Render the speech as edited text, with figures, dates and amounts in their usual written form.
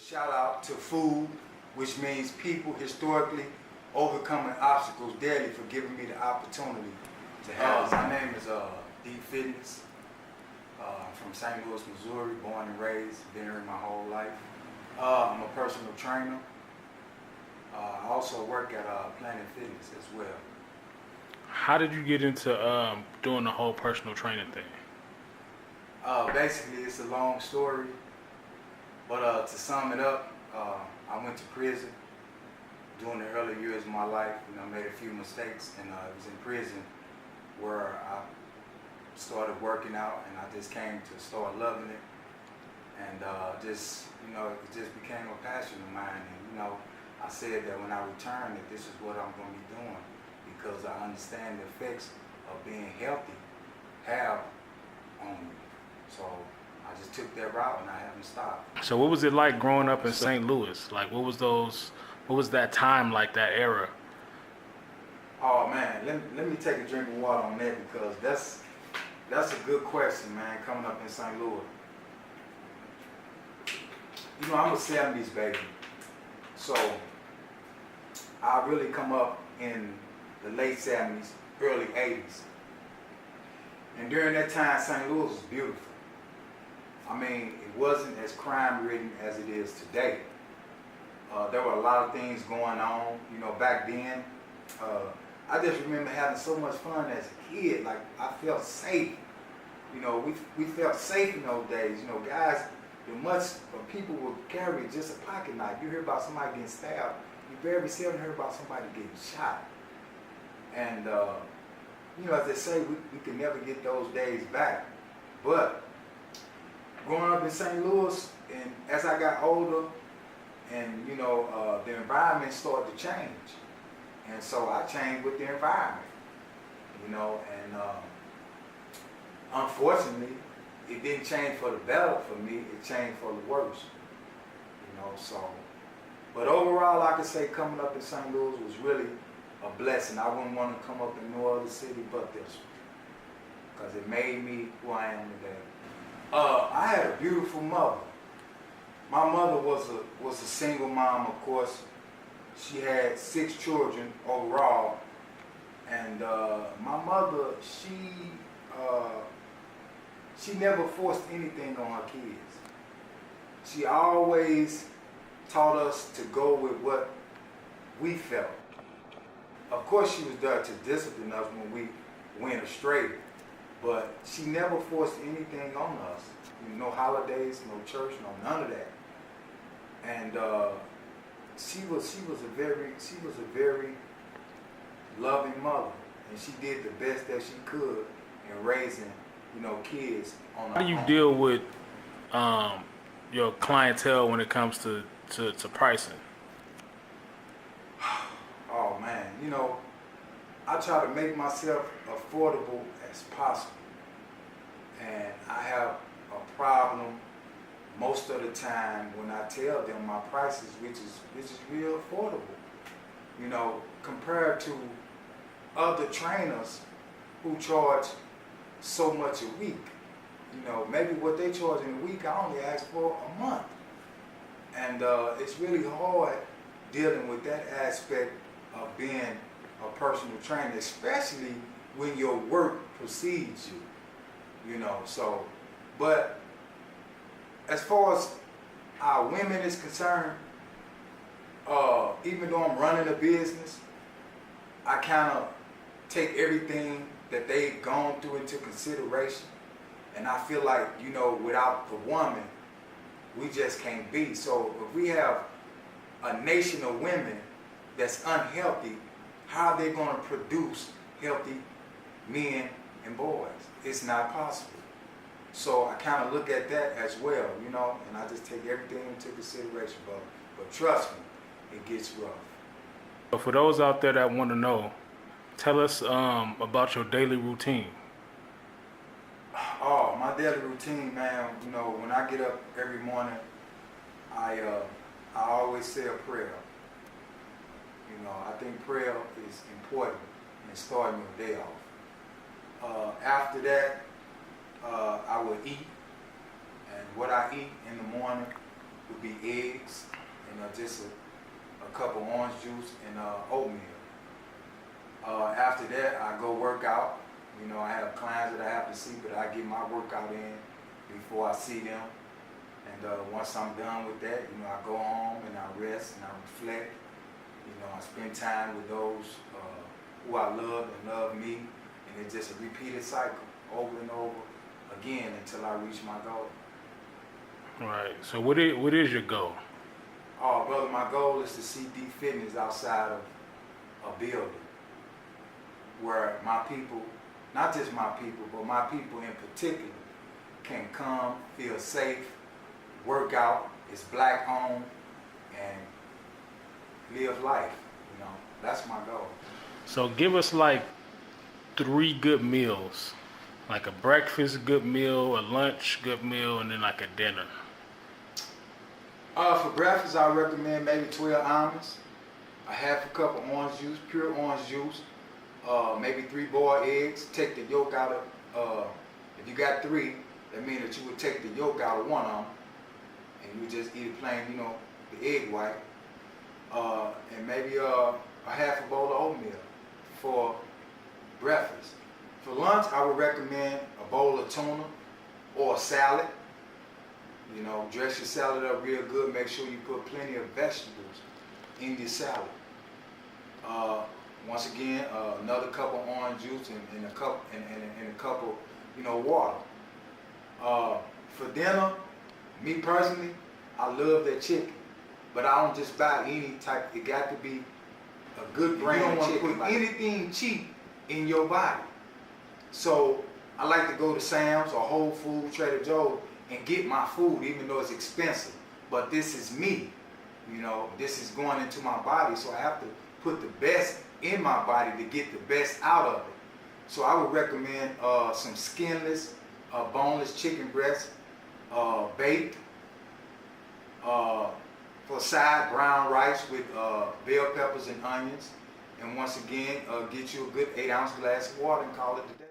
Shout out to P.H.O.O.D, which means people historically overcoming obstacles daily, for giving me the opportunity to have. My name is D Fitness. I'm from St. Louis, Missouri, born and raised, been here my whole life. I'm a personal trainer. I also work at Planet Fitness as well. How did you get into doing the whole personal training thing? Basically, it's a long story, but to sum it up, I went to prison during the early years of my life. Made a few mistakes, and it was in prison where I started working out, and I just came to start loving it, and it just became a passion of mine. And I said that when I return, that this is what I'm going to be doing, because I understand the effects of being healthy have on me. So I just took that route, and I haven't stopped. So what was it like growing up in St. Louis? Like, what was that time like, that era? Oh man, let me take a drink of water on that, because that's a good question, man, coming up in St. Louis. I'm a 70s baby, so I really come up in the late 70s, early 80s. And during that time, St. Louis was beautiful. It wasn't as crime-ridden as it is today. There were a lot of things going on. Back then, I just remember having so much fun as a kid. Like, I felt safe. We felt safe in those days. Guys, people would carry just a pocket knife. You hear about somebody getting stabbed. You very seldom hear about somebody getting shot. And, as they say, we can never get those days back. But growing up in St. Louis, and as I got older, and the environment started to change, and so I changed with the environment. And unfortunately, it didn't change for the better for me. It changed for the worse. But overall, I could say coming up in St. Louis was really a blessing. I wouldn't want to come up in no other city but this one, because it made me who I am today. I had a beautiful mother. My mother was a single mom, of course. She had 6 children overall, and my mother, she never forced anything on her kids. She always taught us to go with what we felt. Of course, she was there to discipline us when we went astray, but she never forced anything on us. No holidays, no church, no none of that. And she was a very loving mother, and she did the best that she could in raising kids on her own. How do you deal with your clientele when it comes to pricing? Oh man, I try to make myself affordable as possible, and I have a problem most of the time when I tell them my prices, which is real affordable, compared to other trainers who charge so much a week. Maybe what they charge in a week, I only ask for a month. And it's really hard dealing with that aspect of being a personal trainer, especially when your work precedes you. But as far as our women is concerned, even though I'm running a business, I kind of take everything that they've gone through into consideration. And I feel like, without the woman, we just can't be. So if we have a nation of women that's unhealthy, how are they going to produce healthy men and boys? It's not possible. So I kind of look at that as well, and I just take everything into consideration. But trust me, it gets rough. So for those out there that want to know, tell us about your daily routine. Oh, my daily routine, man. When I get up every morning, I always say a prayer. I think prayer is important in starting your day off. After that, I will eat, and what I eat in the morning would be eggs and just a cup of orange juice and oatmeal. After that, I go work out. You know, I have clients that I have to see, but I get my workout in before I see them. And once I'm done with that, you know, I go home and I rest and I reflect. You know, I spend time with those who I love and love me. And it's just a repeated cycle over and over again until I reach my goal. Right. So what is your goal? Oh, brother, my goal is to see deep fitness outside of a building where my people, not just my people, but my people in particular, can come, feel safe, work out, it's black owned, and live life. You know, that's my goal. So give us like 3 good meals, like a breakfast good meal, a lunch good meal, and then like a dinner. For breakfast, I recommend maybe 12 almonds, a half a cup of orange juice, pure orange juice, maybe 3 boiled eggs. Take the yolk out of, if you got 3, that means that you would take the yolk out of one of them, and you just eat it plain, you know, the egg white, and maybe a half a bowl of oatmeal for breakfast. For lunch, I would recommend a bowl of tuna or a salad. You know, dress your salad up real good. Make sure you put plenty of vegetables in your salad. Once again, another cup of orange juice and a cup of, you know, water. For dinner, me personally, I love that chicken, but I don't just buy any type. It got to be a good brand of chicken. You don't want to put anything cheap in your body. So I like to go to Sam's or Whole Foods, Trader Joe's, and get my food, even though it's expensive. But this is me, you know, this is going into my body, so I have to put the best in my body to get the best out of it. So I would recommend some skinless, boneless chicken breast, baked, for side, brown rice with bell peppers and onions. And once again, get you a good 8-ounce glass of water and call it a day.